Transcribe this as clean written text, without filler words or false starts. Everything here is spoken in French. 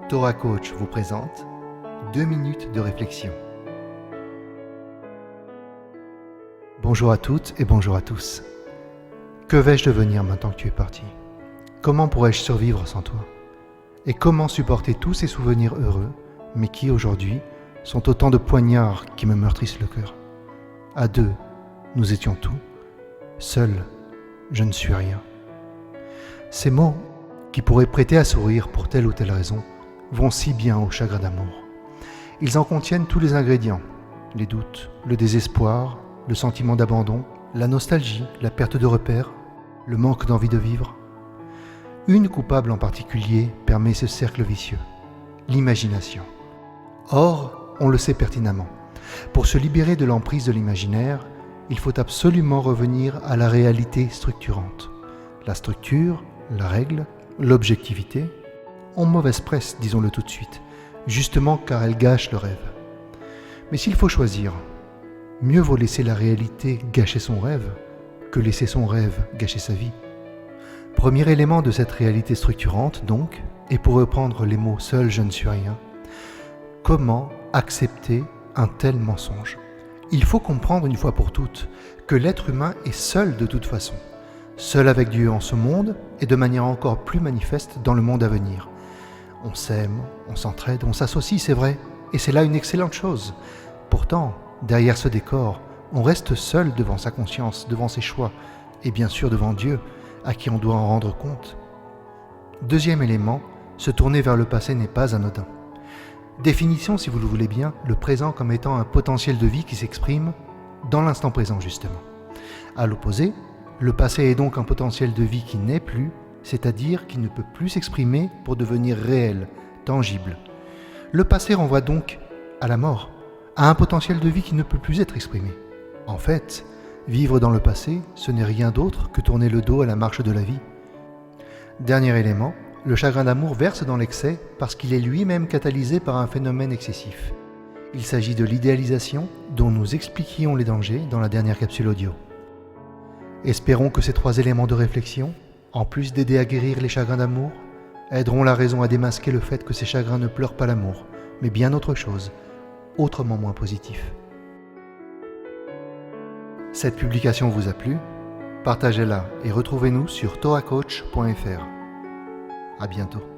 Torah Coach vous présente 2 minutes de réflexion. Bonjour à toutes et bonjour à tous. Que vais-je devenir maintenant que tu es parti? Comment pourrais-je survivre sans toi? Et comment supporter tous ces souvenirs heureux, mais qui aujourd'hui sont autant de poignards qui me meurtrissent le cœur? À deux, nous étions tout. Seul, je ne suis rien. Ces mots, qui pourraient prêter à sourire pour telle ou telle raison, vont si bien au chagrin d'amour. Ils en contiennent tous les ingrédients, les doutes, le désespoir, le sentiment d'abandon, la nostalgie, la perte de repères, le manque d'envie de vivre. Une coupable en particulier permet ce cercle vicieux, l'imagination. Or, on le sait pertinemment, pour se libérer de l'emprise de l'imaginaire, il faut absolument revenir à la réalité structurante. La structure, la règle, l'objectivité, ont mauvaise presse, disons-le tout de suite, justement car elles gâchent le rêve. Mais s'il faut choisir, mieux vaut laisser la réalité gâcher son rêve que laisser son rêve gâcher sa vie. Premier élément de cette réalité structurante, donc, et pour reprendre les mots « seul je ne suis rien », comment accepter un tel mensonge? Il faut comprendre une fois pour toutes que l'être humain est seul de toute façon, seul avec Dieu en ce monde et de manière encore plus manifeste dans le monde à venir. On s'aime, on s'entraide, on s'associe, c'est vrai, et c'est là une excellente chose. Pourtant, derrière ce décor, on reste seul devant sa conscience, devant ses choix, et bien sûr devant Dieu, à qui on doit en rendre compte. Deuxième élément, se tourner vers le passé n'est pas anodin. Définition, si vous le voulez bien, le présent comme étant un potentiel de vie qui s'exprime dans l'instant présent justement. À l'opposé, le passé est donc un potentiel de vie qui n'est plus, c'est-à-dire qui ne peut plus s'exprimer pour devenir réel, tangible. Le passé renvoie donc à la mort, à un potentiel de vie qui ne peut plus être exprimé. En fait, vivre dans le passé, ce n'est rien d'autre que tourner le dos à la marche de la vie. Dernier élément, le chagrin d'amour verse dans l'excès parce qu'il est lui-même catalysé par un phénomène excessif. Il s'agit de l'idéalisation dont nous expliquions les dangers dans la dernière capsule audio. Espérons que ces 3 éléments de réflexion, en plus d'aider à guérir les chagrins d'amour, aideront la raison à démasquer le fait que ces chagrins ne pleurent pas l'amour, mais bien autre chose, autrement moins positif. Cette publication vous a plu? Partagez-la et retrouvez-nous sur torahcoach.fr. À bientôt.